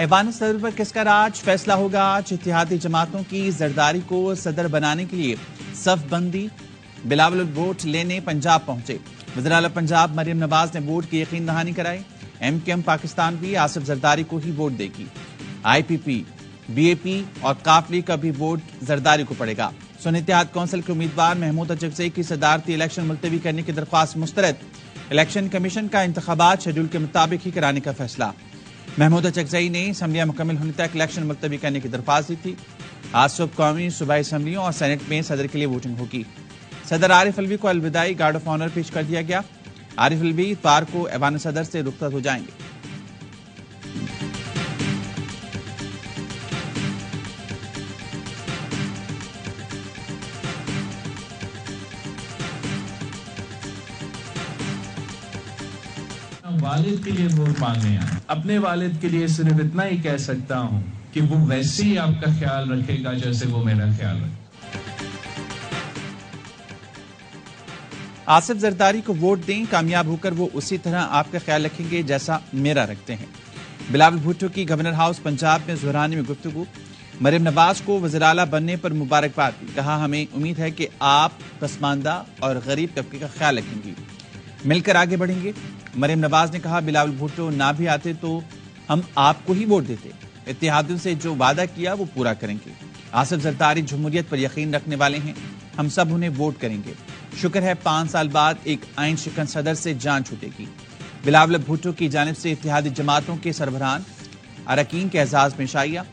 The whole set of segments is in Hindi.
ऐवान सदर पर किसका राज, फैसला होगा आज। इत्तेहादी जमातों की जरदारी को सदर बनाने के लिए सफ बंदी, बिलावल वोट लेने पंजाब पहुंचे। वज़ीर आला पंजाब मरियम नवाज ने वोट की यकीन दहानी कराई। MKM पाकिस्तान भी आसिफ जरदारी को ही वोट देगी। IPP, BAP और काफ लीग का भी वोट जरदारी को पड़ेगा। सुन्नी इत्तेहाद कौंसिल के उम्मीदवार महमूद अचकज़ई की सदारती इलेक्शन मुलतवी करने की दरख्वास्त मुस्तरद। इलेक्शन कमीशन का इंतखाबात शेड्यूल के मुताबिक ही कराने का फैसला। महमूद अचकज़ई ने असम्बलियां मुकम्मल होने तक इलेक्शन मुलतवी करने की दरख्वास्त दी थी। आज सुबह कौमी सूबाई असम्बलियों और सेनेट में सदर के लिए वोटिंग होगी। सदर आरिफ अलवी को अलविदाई गार्ड ऑफ ऑनर पेश कर दिया गया। आरिफ अलवी इतवार को ऐवान सदर से रुखसत हो जाएंगे। वालिद के लिए वोट मांगने आए। अपने वालिद के लिए सिर्फ इतना ही कह सकता हूं कि वो वैसे ही आपका ख्याल रखेगा जैसे वो मेरा ख्याल रखे। आसिफ जरदारी को वोट दें, कामयाब होकर वो उसी तरह आपका ख्याल रखेंगे जैसा मेरा रखते हैं। बिलावल भुट्टो की गवर्नर हाउस पंजाब में ज़ुहरानी में गुफ्तगू। मरियम नवाज को वज़ीर आला बनने पर मुबारकबाद दी। कहा, हमें उम्मीद है कि आप पसमानदा और गरीब तबके का ख्याल रखेंगी, मिलकर आगे बढ़ेंगे। मरियम नवाज ने कहा, बिलावल भुट्टो ना भी आते तो हम आपको ही वोट देते। इत्तेहादियों से जो वादा किया वो पूरा करेंगे। आसिफ जरदारी जमहूरियत पर यकीन रखने वाले हैं, हम सब उन्हें वोट करेंगे। शुक्र है 5 साल बाद एक आइन शिकन सदर से जान छूटेगी। बिलावल भुट्टो की जानिब से इत्तेहादी जमातों के सरबराहान अरकान के एजाज में शाइया।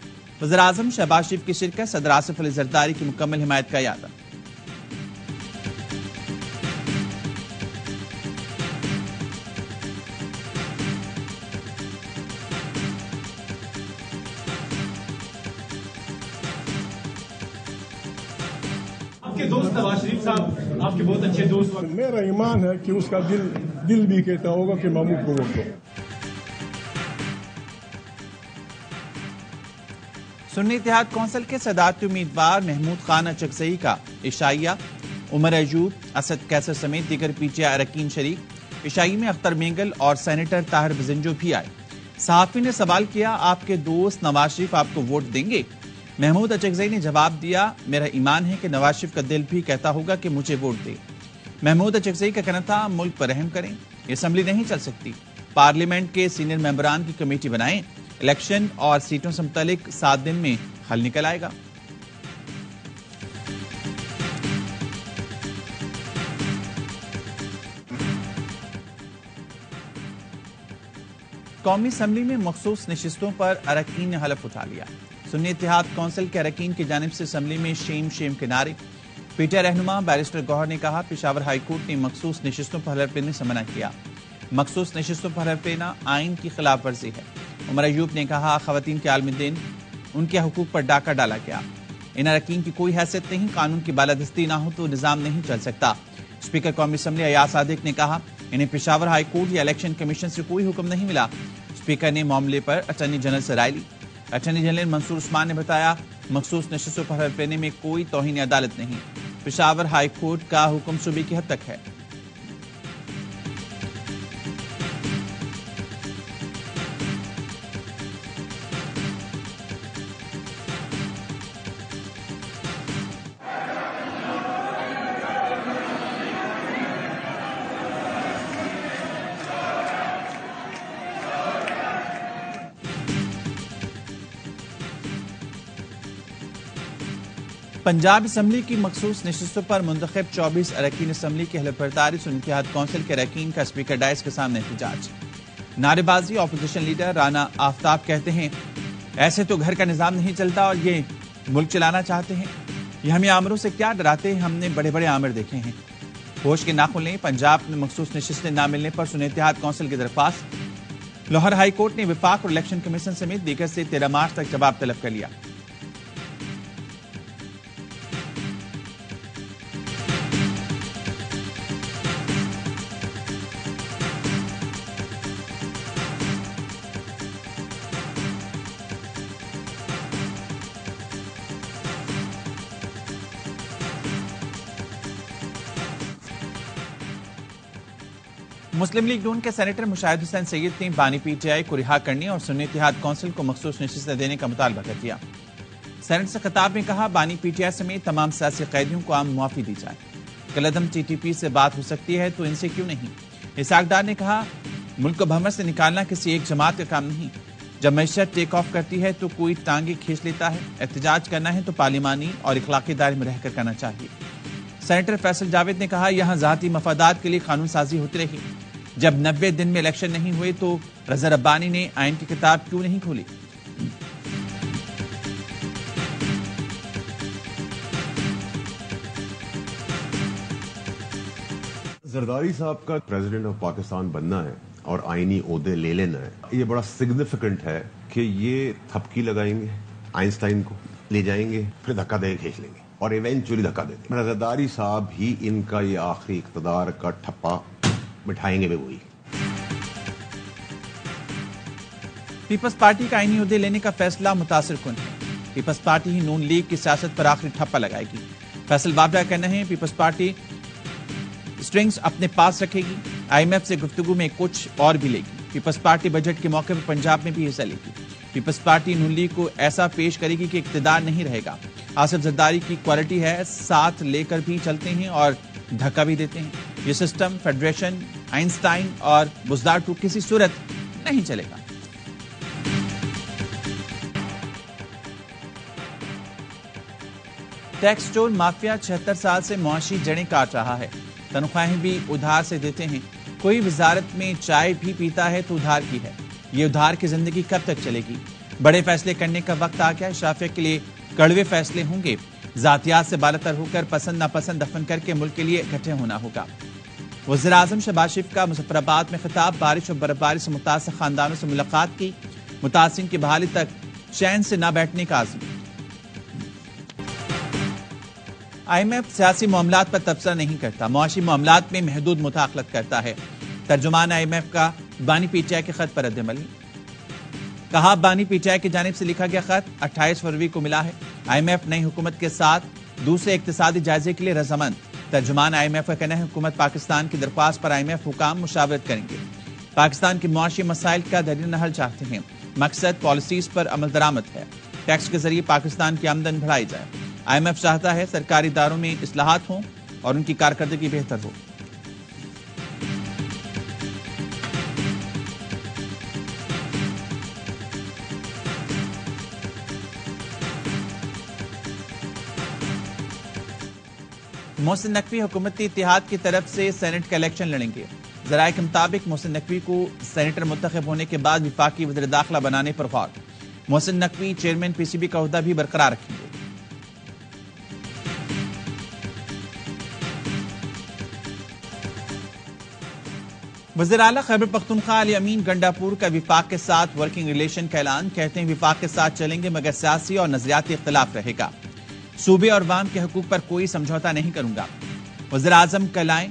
वज़ीर आज़म शहबाज शरीफ की शिरकत, सदर आसिफ अली जरदारी की मुकम्मल हिमायत का यादा। आपके दोस्त नवाज शरीफ साहब आपके बहुत अच्छे दोस्त। मेरा ईमान है कि उसका दिल भी कहता होगा कि महमूद को वोट दो। सुन्नी इत्तेहाद कौंसिल के सदारती उम्मीदवार महमूद खान अचकज़ई का इशाइया, उमर अयूब, असद कैसर समेत दीगर PTI अरकान शरीक। इशाई में अख्तर मेंगल और सेनेटर ताहिर बजिंजो भी आए। सहाफी ने सवाल किया, आपके दोस्त नवाज शरीफ आपको वोट देंगे? महमूद अचकज़ई ने जवाब दिया, मेरा ईमान है कि नवाज शरीफ का दिल भी कहता होगा कि मुझे वोट दे। महमूद अचकज़ई का कहना था, मुल्क पर रहम करें, असम्बली नहीं चल सकती, पार्लियामेंट के सीनियर मेंबरान की कमेटी बनाएं, इलेक्शन और सीटों से मुतालिक 7 दिन में हल निकल आएगा। कौमी असम्बली में मखसूस नशिस्तों पर अरकान ने हलफ उठा लिया। सुन्नी इत्तेहाद कौंसिल के अरकान की जानिब से असम्बली में शेम के नारे। PTI रहनुमा बैरिस्टर गौहर ने कहा, पेशावर हाई कोर्ट ने मखसूस नशिस्तों पर हलफ लेने से मना किया। मखसूस नशिस्तों पर हलफ लेना आइन की खिलाफ वर्जी है। उमर अयूब ने कहा, खवातीन के आलमी दिन उनके हुकूक पर डाका डाला गया। इन अरकान की कोई हैसियत नहीं, कानून की बालादस्ती ना हो तो निज़ाम नहीं चल सकता। स्पीकर कौमी असम्बली अयाज सादिक ने कहा, इन्हें पेशावर हाई कोर्ट या इलेक्शन कमीशन से कोई हुक्म नहीं मिला। स्पीकर ने मामले पर अटॉर्नी जनरल से राय ली। अटॉर्नी जनरल मंसूर उस्मान ने बताया, मखसूस नशिस्तों पर हलफ लेने में कोई तौहीन अदालत नहीं, पेशावर हाई कोर्ट का हुक्म सूबे की हद तक है। पंजाब असम्बली की मखसूस नशिस्तों पर मुंतखब 24 अरकान असम्बली की हलफबरदारी सुन्नी इत्तेहाद कौंसिल के अरकान का स्पीकर डायस के सामने एहतजाज। नारेबाजी। ऑपोजिशन लीडर राना आफ्ताब कहते हैं, ऐसे तो घर का निज़ाम नहीं चलता और ये मुल्क चलाना चाहते हैं। ये हमें आमरों से क्या डराते हैं, हमने बड़े बड़े आमिर देखे हैं। होश के नाखुन लें। पंजाब में मखसूस नशिस्तें न मिलने पर सुन्नी इत्तेहाद कौंसिल की दरख्वास्त। लाहौर हाई कोर्ट ने विफाक और इलेक्शन कमीशन समेत दीगर से 13 मार्च तक जवाब तलब कर लिया। मुस्लिम लीग नून के सेनेटर मुशाहिद हुसैन सैयद ने बानी पीटीआई को रिहा करने और सुन्नी इत्तेहाद कौंसिल को मखसूस नशिस्तें देने का मुतालबा कर दिया। सेनेट से खिताब में कहा, बानी पीटीआई समेत तमाम सियासी कैदियों को आम मुआफी दी जाए। कलअदम टीटीपी से बात हो सकती है तो इनसे क्यों नहीं। इसहाक डार ने कहा, मुल्क को भमर से निकालना किसी एक जमात का काम नहीं। जब मैशत टेक ऑफ करती है तो कोई टांगे खींच लेता है। एहतजाज करना है तो पार्लिमानी और इखलाकी दायरे में रहकर करना चाहिए। सेनेटर फैसल जावेद ने कहा, यहां जाती मफादात के लिए कानून साजी होती रही। जब 90 दिन में इलेक्शन नहीं हुए तो रजा रब्बानी ने आइन की किताब क्यों नहीं खोली। जरदारी साहब का प्रेसिडेंट ऑफ पाकिस्तान बनना है और आईनी ओहदे ले लेना है, ये बड़ा सिग्निफिकेंट है कि ये थपकी लगाएंगे, आइंस्टाइन को ले जाएंगे, फिर धक्का दे खींच लेंगे और इवेंचुअली धक्का देंगे। जरदारी साहब ही इनका ये आखिरी इख्तिदार का ठप्पा मिठाएंगे भी वही। पीपल्स पार्टी का आईनी ओहदे लेने का फैसला मुतासिर कुन है। पीपल्स पार्टी ही नून लीग की सियासत पर आखिरी ठप्पा लगाएगी। फैसल बाबरा का कहना है, पीपल्स पार्टी स्ट्रिंग्स अपने पास रखेगी, आईएमएफ से गुफ्तगू में कुछ और भी लेगी। पीपल्स पार्टी बजट के मौके पर पंजाब में भी हिस्सा लेगी। पीपल्स पार्टी नून लीग को ऐसा पेश करेगी कि इक्तदार नहीं रहेगा। आसिफ जरदारी की क्वालिटी है, साथ लेकर भी चलते हैं और धक्का भी देते हैं। ये सिस्टम फेडरेशन, आइंस्टाइन और बुजदार टू किसी सूरत नहीं चलेगा। टैक्स चोर माफिया 76 साल से मुआशी जड़ें काट रहा है। तनख्वाहें भी उधार से देते हैं। कोई वजारत में चाय भी पीता है तो उधार की है। ये उधार की जिंदगी कब तक चलेगी। बड़े फैसले करने का वक्त आ गया। शाफिया के लिए कड़वे फैसले होंगे। जातियात से बालातर होकर पसंद नापसंद दफन करके मुल्क के लिए इकट्ठे होना होगा। वज़ीर आज़म शहबाज शरीफ का मुजफ्फराबाद में खिताब। बारिश और बर्फबारी से मुतासिर खानदानों से मुलाकात की। मुतासिन की बहाली तक चैन से न बैठने का आज़म। आईएमएफ सियासी मामलात पर तबसरा नहीं करता, मुआशी मामलात में महदूद मुदाखलत करता है। तर्जुमान आईएमएफ का बानी पीटीआई के खत पर रद्द-ए-अमल। कहा, बानी पीटीआई की जानिब से लिखा गया खत 28 फरवरी को मिला है। आईएमएफ नई हुकूमत के साथ दूसरे इक्तिसादी जायजे के लिए रजामंद। तर्जुमान आईएमएफ का कहना है, हुकूमत पाकिस्तान की दरख्वास्त पर आईएमएफ हुकाम मुशावरत करेंगे। पाकिस्तान के मुआशी मसाइल का दरीन हल चाहते हैं। मकसद पॉलिसीज पर अमल दरामद है। टैक्स के जरिए पाकिस्तान की आमदन बढ़ाई जाए। आईएमएफ चाहता है सरकारी इदारों में इस्लाहात हों और उनकी कारकर्दगी बेहतर हो। मोहसिन नकवी हुकूमती इत्तेहाद की तरफ से सेनेट का इलेक्शन लड़ेंगे। जराये के मुताबिक मोहसिन नकवी को सेनेटर मुंतखब होने के बाद विफाकी वज़ीर दाखिला बनाने पर गौर। मोहसिन नकवी चेयरमैन पीसीबी का ओहदा भी बरकरार रखेंगे। वज़ीर आला खैबर पख्तूनख्वा अली अमीन गंडापुर का विफाक के साथ वर्किंग रिलेशन का ऐलान। कहते हैं, विफाक के साथ चलेंगे मगर सियासी और नजरियाती इख्तिलाफ रहेगा। सूबे और वाम के हकूक पर कोई समझौता नहीं करूंगा। वज़ीर आज़म कल आए,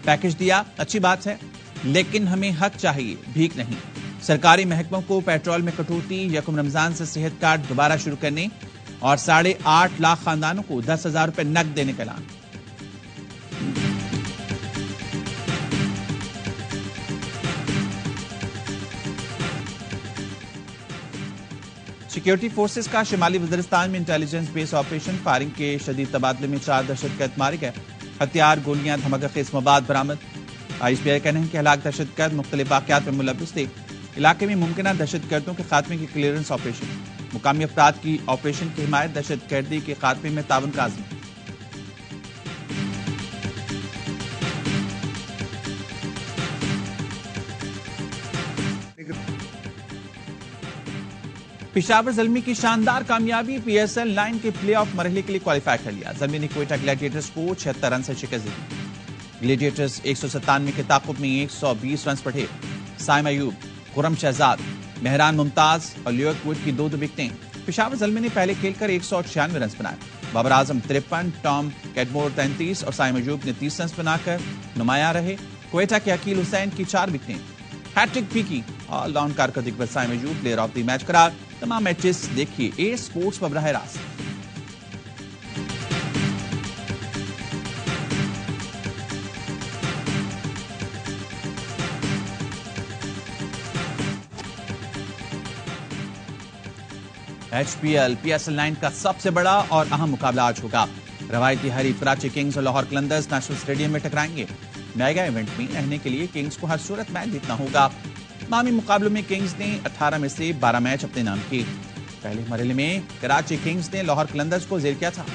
पैकेज दिया, अच्छी बात है, लेकिन हमें हक चाहिए, भीख नहीं। सरकारी महकमों को पेट्रोल में कटौती, यकम रमजान से सेहत कार्ड दोबारा शुरू करने और 8.5 लाख खानदानों को 10,000 रुपए नकद देने का ऐलान। सिक्योरिटी फोर्सेस का शिमाली वज़ीरिस्तान में इंटेलिजेंस बेस ऑपरेशन। फायरिंग के शदीद तबादले में 4 दहशतगर्द मारे गए। हथियार, गोलियां, धमाका-खेज मवाद बरामद। आईएसपीआई कहने हैं कि हलाक दहशतगर्द मुख्तलिफ वाक़यात में मुलव्विस थे। इलाके में मुमकिन दहशतगर्दों के खात्मे की क्लियरेंस ऑपरेशन। मुकामी अफराद की ऑपरेशन की हिमायत। दहशतगर्दी के खात्मे में ताउन का आज़म। पेशावर ज़ल्मी की शानदार कामयाबी। पीएसएल 9 के प्लेऑफ मरहले के लिए क्वालिफाई कर लिया। ज़ल्मी ने क्वेटा ग्लैडिएटर्स को 76 रन से शिकस्त दी। ग्लैडिएटर्स 197 के ताक़ुब में 120 रन बढ़े। साइम अयूब, खुरम शहजाद, मेहरान मुमताज और लियोक वुड की 2-2 विकेटें। पेशावर ज़ल्मी ने पहले खेलकर 196 रन बनाए। बाबर आजम 53, टॉम कैडमोर 33 और साइम अयूब ने 30 रन बनाकर नुमाया रहे। क्वेटा के अकील हुसैन की 4 विकेटें। हैट्रिक भी की। ऑलराउंड कारकर्दगी पर Saim Ayub player of the match करार। तमाम मैचेस देखिए ए स्पोर्ट्स पर बराह रास्त। HPL PSL 9 का सबसे बड़ा और अहम मुकाबला आज होगा। रवायती हरीफ कराची किंग्स और लाहौर कलंदर्स नेशनल स्टेडियम में टकराएंगे। मेगा इवेंट में रहने के लिए किंग्स को हर सूरत मैच जीतना होगा। मामी मुकाबलों में किंग्स ने 18 में से 12 मैच अपने नाम किए। पहले मरहले में कराची किंग्स ने लाहौर कलंदर्स को जेर किया था।